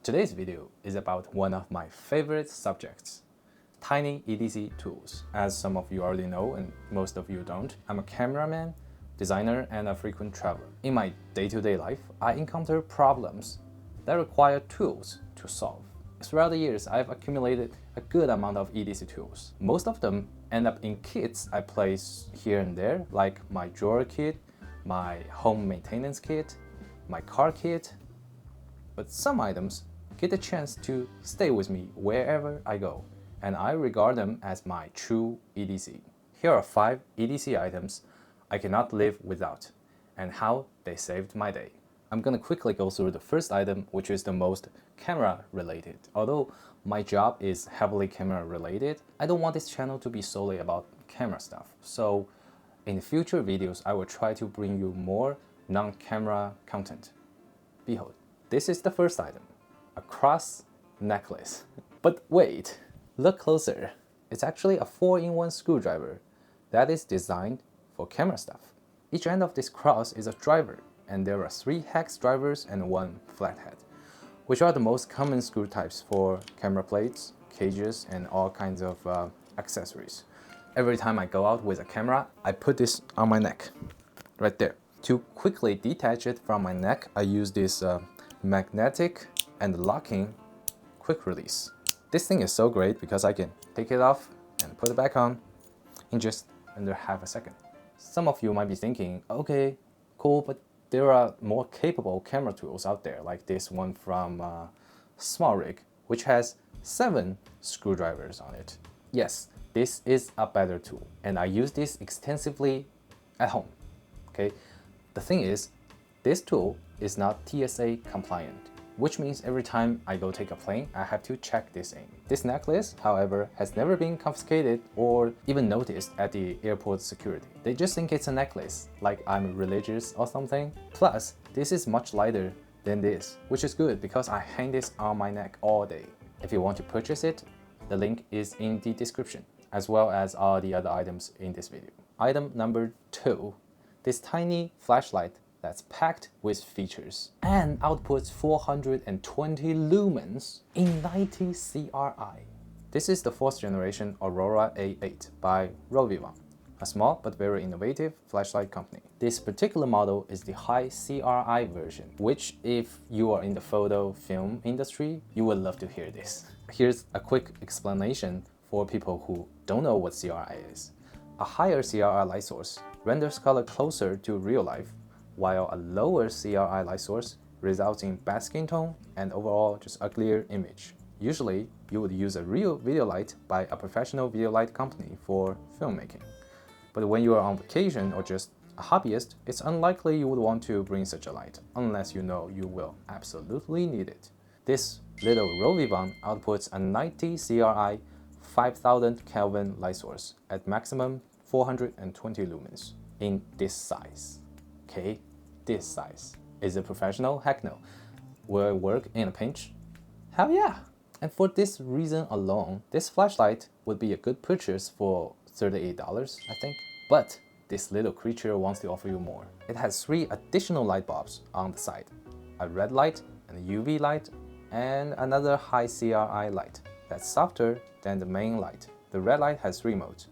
Today's video is about one of my favorite subjects, tiny EDC tools. As some of you already know and most of you don't, I'm a cameraman, designer, and a frequent traveler. In my day-to-day life, I encounter problems that require tools to solve. Throughout the years, I've accumulated a good amount of EDC tools. Most of them end up in kits I place here and there, like my drawer kit, my home maintenance kit, my car kit. But some items get a chance to stay with me wherever I go, and I regard them as my true EDC. Here are 5 EDC items I cannot live without, and how they saved my day. I'm gonna quickly go through the first item, which is the most camera related. Although my job is heavily camera related, I don't want this channel to be solely about camera stuff. So in future videos, I will try to bring you more non-camera content. Behold, this is the first item, a cross necklace. But wait, look closer. It's actually a 4-in-1 screwdriver that is designed for camera stuff. Each end of this cross is a driver, and there are 3 hex drivers and 1 flathead, which are the most common screw types for camera plates, cages, and all kinds of accessories. Every time I go out with a camera, I put this on my neck, right there. To quickly detach it from my neck, I use this magnetic and locking quick release. This thing is so great because I can take it off and put it back on in just under half a second. Some of you might be thinking, okay, cool, but there are more capable camera tools out there, like this one from SmallRig, which has 7 screwdrivers on it. Yes, this is a better tool, and I use this extensively at home. Okay, the thing is, this tool is not TSA compliant, which means every time I go take a plane, I have to check this in. This necklace, however, has never been confiscated or even noticed at the airport security. They just think it's a necklace, like I'm religious or something. Plus, this is much lighter than this, which is good because I hang this on my neck all day. If you want to purchase it, the link is in the description, as well as all the other items in this video. Item number 2, this tiny flashlight that's packed with features and outputs 420 lumens in 90 CRI. This is the 4th generation Aurora A8 by Rovyvon, a small but very innovative flashlight company. This particular model is the high CRI version, which if you are in the photo film industry, you would love to hear this. Here's a quick explanation for people who don't know what CRI is. A higher CRI light source renders color closer to real life, while a lower CRI light source results in bad skin tone and overall just uglier image. Usually, you would use a real video light by a professional video light company for filmmaking. But when you are on vacation or just a hobbyist, it's unlikely you would want to bring such a light, unless you know you will absolutely need it. This little Rovyvon outputs a 90 CRI 5000 Kelvin light source at maximum 420 lumens in this size. Okay, this size. Is it professional? Heck no. Will it work in a pinch? Hell yeah! And for this reason alone, this flashlight would be a good purchase for $38, I think. But this little creature wants to offer you more. It has 3 additional light bulbs on the side. A red light, a UV light, and another high CRI light that's softer than the main light. The red light has 3 modes.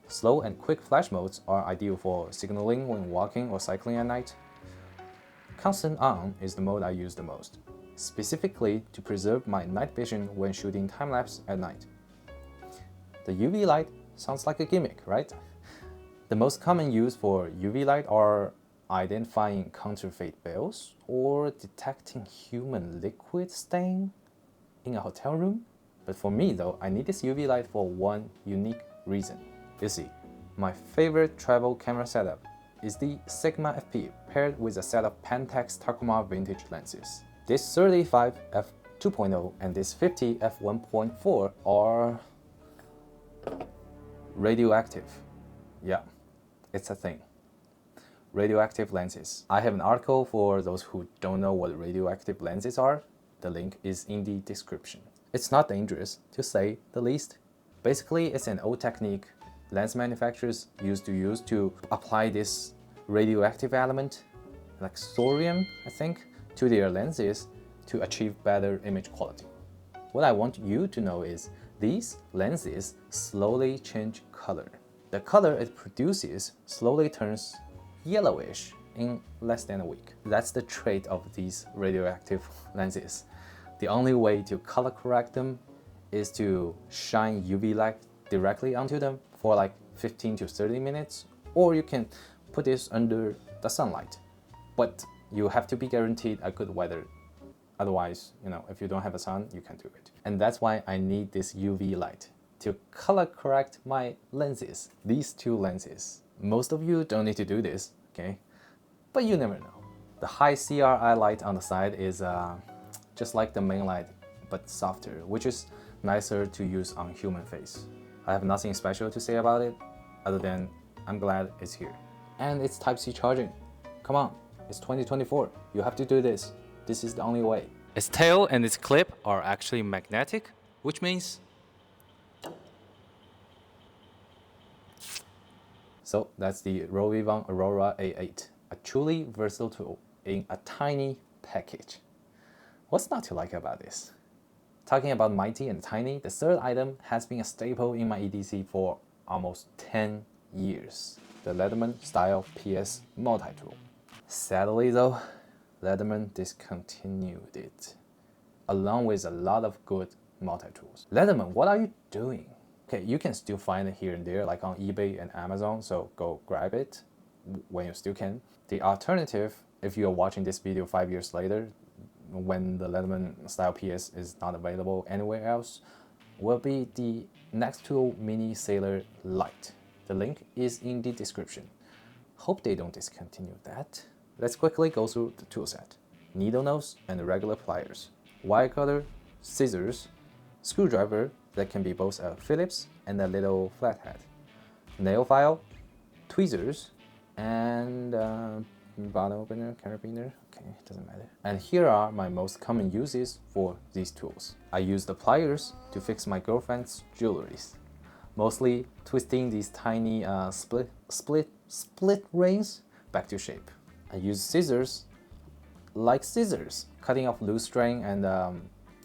Slow and quick flash modes are ideal for signaling when walking or cycling at night. Constant on is the mode I use the most, specifically to preserve my night vision when shooting time-lapse at night. The UV light sounds like a gimmick, right? The most common use for UV light are identifying counterfeit bills or detecting human liquid stain in a hotel room. But for me though, I need this UV light for one unique reason. You see, my favorite travel camera setup is the Sigma FP paired with a set of Pentax Takuma vintage lenses. This 35 f2.0 and this 50 f1.4 are radioactive. Yeah, it's a thing. Radioactive lenses. I have an article for those who don't know what radioactive lenses are. The link is in the description. It's not dangerous, to say the least. Basically, it's an old technique lens manufacturers used to apply this radioactive element, like thorium, I think, to their lenses to achieve better image quality. What I want you to know is these lenses slowly change color. The color it produces slowly turns yellowish in less than a week. That's the trait of these radioactive lenses. The only way to color correct them is to shine UV light directly onto them for like 15 to 30 minutes, or you can put this under the sunlight. But you have to be guaranteed a good weather. Otherwise, if you don't have a sun, you can't do it. And that's why I need this UV light to color correct my lenses, these two lenses. Most of you don't need to do this, okay? But you never know. The high CRI light on the side is just like the main light, but softer, which is nicer to use on human face. I have nothing special to say about it, other than I'm glad it's here. And it's Type-C charging. Come on, it's 2024. You have to do this. This is the only way. Its tail and its clip are actually magnetic, which means... So that's the Rovyvon Aurora A8, a truly versatile tool in a tiny package. What's not to like about this? Talking about mighty and tiny, the third item has been a staple in my EDC for almost 10 years. The Leatherman style PS multi-tool. Sadly though, Leatherman discontinued it, along with a lot of good multi-tools. Leatherman, what are you doing? Okay, you can still find it here and there, like on eBay and Amazon, so go grab it when you still can. The alternative, if you're watching this video 5 years later, when the Leatherman style PS is not available anywhere else, will be the Nextool Mini Sailor Lite. The link is in the description. Hope they don't discontinue that. Let's quickly go through the tool set. Needle nose and regular pliers, wire cutter, scissors, screwdriver that can be both a Phillips and a little flathead, nail file, tweezers, and bottle opener, carabiner, okay, doesn't matter. And here are my most common uses for these tools. I use the pliers to fix my girlfriend's jewelries, mostly twisting these tiny split rings back to shape. I use scissors like scissors, cutting off loose string and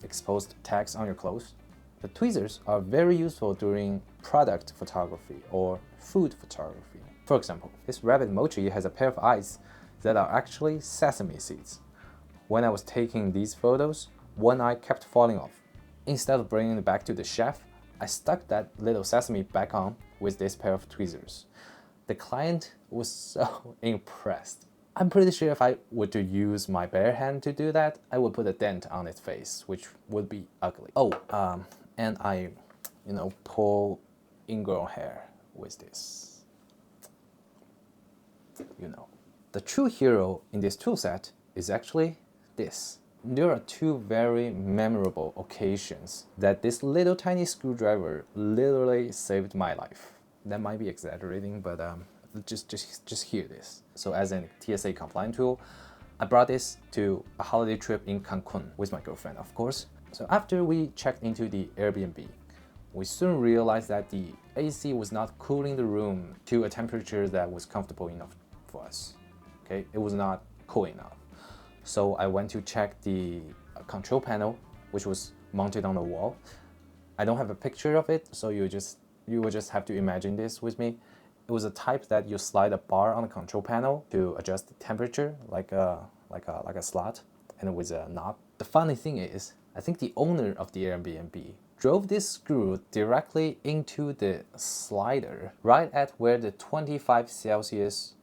exposed tags on your clothes. The tweezers are very useful during product photography or food photography. For example, this rabbit mochi has a pair of eyes that are actually sesame seeds. When I was taking these photos, one eye kept falling off. Instead of bringing it back to the chef, I stuck that little sesame back on with this pair of tweezers. The client was so impressed. I'm pretty sure if I were to use my bare hand to do that, I would put a dent on its face, which would be ugly. Oh, and I, pull ingrown hair with this. The true hero in this tool set is actually this. There are two very memorable occasions that this little tiny screwdriver literally saved my life. That might be exaggerating, but just hear this. So as a TSA compliant tool, I brought this to a holiday trip in Cancun with my girlfriend, of course. So after we checked into the Airbnb, we soon realized that the AC was not cooling the room to a temperature that was comfortable enough for us. Okay, it was not cool enough. So I went to check the control panel, which was mounted on the wall. I don't have a picture of it, so you will just have to imagine this with me. It was a type that you slide a bar on the control panel to adjust the temperature, like a slot, and with a knob. The funny thing is, I think the owner of the Airbnb drove this screw directly into the slider, right at where the 25 Celsius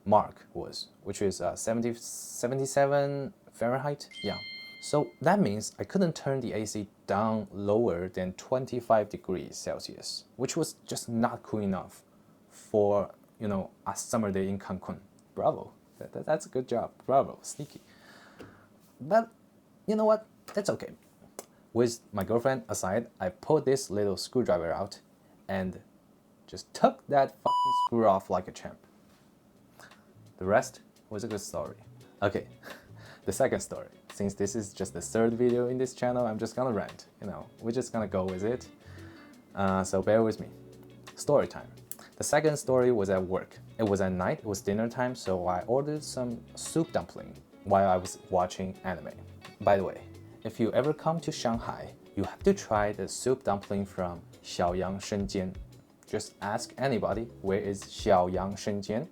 mark was, which is 77 Fahrenheit. Yeah. So that means I couldn't turn the AC down lower than 25 degrees Celsius, which was just not cool enough for, a summer day in Cancun. Bravo. That's a good job. Bravo. Sneaky. But you know what? That's okay. With my girlfriend aside, I pulled this little screwdriver out and just took that fucking screw off like a champ. The rest was a good story. Okay, the second story. Since this is just the third video in this channel, I'm just gonna rant. We're just gonna go with it. So bear with me. Story time. The second story was at work. It was at night, it was dinner time, so I ordered some soup dumpling while I was watching anime. By the way, if you ever come to Shanghai, you have to try the soup dumpling from Xiaoyang Shenzhen. Just ask anybody, where is Xiaoyang Shenzhen?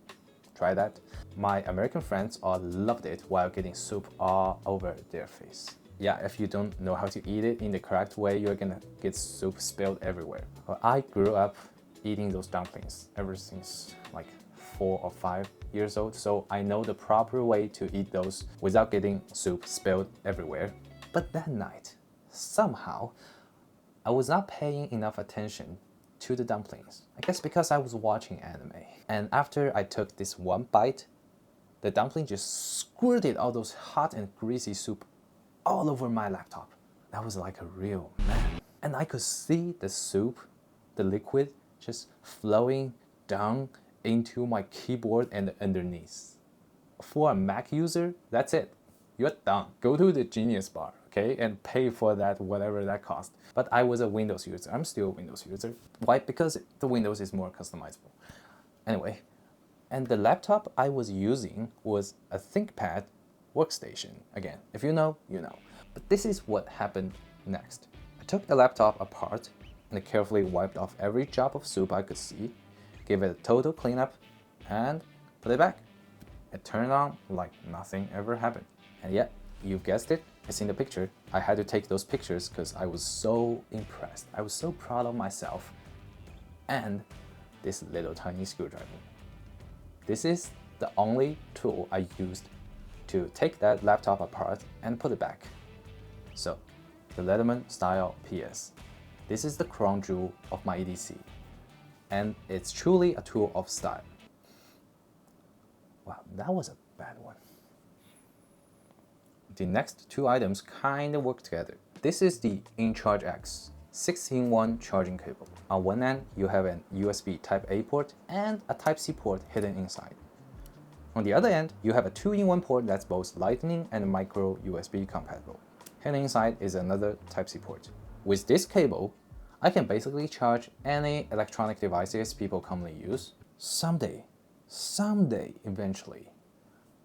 Try that. My American friends all loved it while getting soup all over their face. Yeah, if you don't know how to eat it in the correct way, you're gonna get soup spilled everywhere. Well, I grew up eating those dumplings ever since like 4 or 5 years old, so I know the proper way to eat those without getting soup spilled everywhere. But that night, somehow, I was not paying enough attention to the dumplings. I guess because I was watching anime. And after I took this one bite, the dumpling just squirted all those hot and greasy soup all over my laptop. That was like a real man. And I could see the soup, the liquid, just flowing down into my keyboard and underneath. For a Mac user, that's it. You're done. Go to the Genius Bar, okay, and pay for that, whatever that cost. But I was a Windows user. I'm still a Windows user. Why? Because the Windows is more customizable. Anyway, and the laptop I was using was a ThinkPad workstation. Again, if you know, you know. But this is what happened next. I took the laptop apart and carefully wiped off every drop of soup I could see, gave it a total cleanup, and put it back. It turned on like nothing ever happened. And yet, you guessed it, it's in the picture. I had to take those pictures because I was so impressed. I was so proud of myself. And this little tiny screwdriver. This is the only tool I used to take that laptop apart and put it back. So, the Leatherman style PS. This is the crown jewel of my EDC. And it's truly a tool of style. Wow, that was a bad one. The next two items kind of work together. This is the inCharge X 6-in-1 charging cable. On one end, you have an USB Type-A port and a Type-C port hidden inside. On the other end, you have a 2-in-1 port that's both Lightning and micro USB compatible. Hidden inside is another Type-C port. With this cable, I can basically charge any electronic devices people commonly use. Someday, eventually,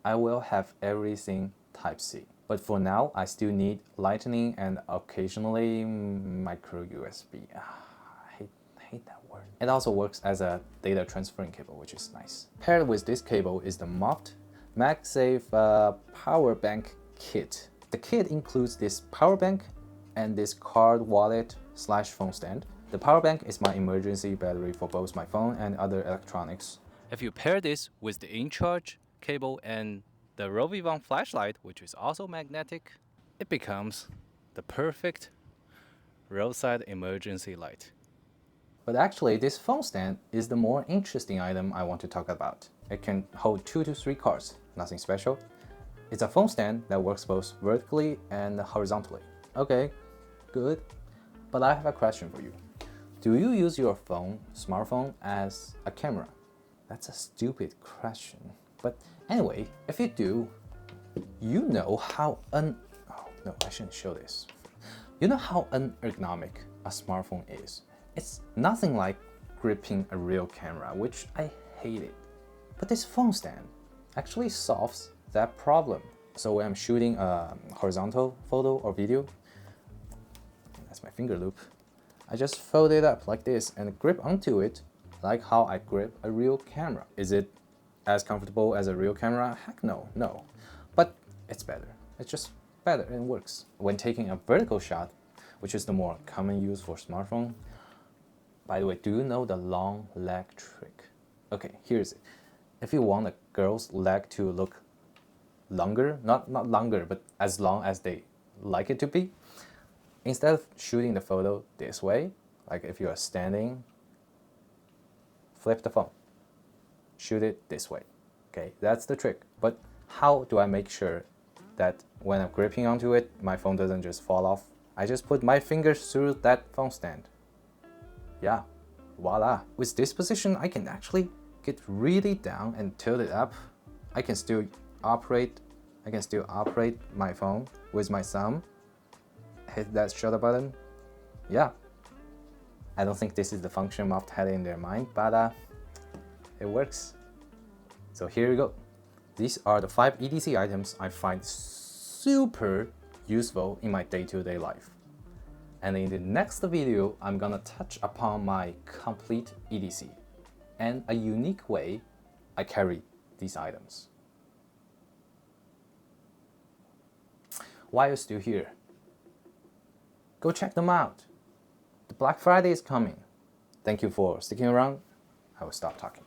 I will have everything Type-C. But for now, I still need Lightning and occasionally micro USB. I hate that word. It also works as a data transferring cable, which is nice. Paired with this cable is the MOFT MagSafe power bank kit. The kit includes this power bank and this card wallet / phone stand. The power bank is my emergency battery for both my phone and other electronics. If you pair this with the inCharge cable and the Rovyvon flashlight, which is also magnetic, it becomes the perfect roadside emergency light. But actually, this phone stand is the more interesting item I want to talk about. It can hold 2 to 3 cards, nothing special. It's a phone stand that works both vertically and horizontally. Okay, good. But I have a question for you. Do you use your smartphone as a camera? That's a stupid question. But anyway, if you do, you know how oh no, I shouldn't show this. You know how unergonomic a smartphone is. It's nothing like gripping a real camera, which I hate it. But this phone stand actually solves that problem. So when I'm shooting a horizontal photo or video, that's my finger loop, I just fold it up like this and grip onto it like how I grip a real camera. Is it as comfortable as a real camera? Heck no. But it's better. It's just better and works. When taking a vertical shot, which is the more common use for smartphone. By the way, do you know the long leg trick? Okay, here's it. If you want a girl's leg to look longer, not longer, but as long as they like it to be, instead of shooting the photo this way, like if you are standing, flip the phone. Shoot it this way. Okay, that's the trick. But how do I make sure that when I'm gripping onto it, my phone doesn't just fall off? I just put my fingers through that phone stand. Yeah, voila. With this position, I can actually get really down and tilt it up. I can still operate my phone with my thumb. Hit that shutter button. Yeah. I don't think this is the function MOFT had in their mind, but it works. So here you go. These are the 5 EDC items I find super useful in my day-to-day life. And in the next video, I'm gonna touch upon my complete EDC and a unique way I carry these items. Why are you still here? Go check them out. The Black Friday is coming. Thank you for sticking around. I will stop talking.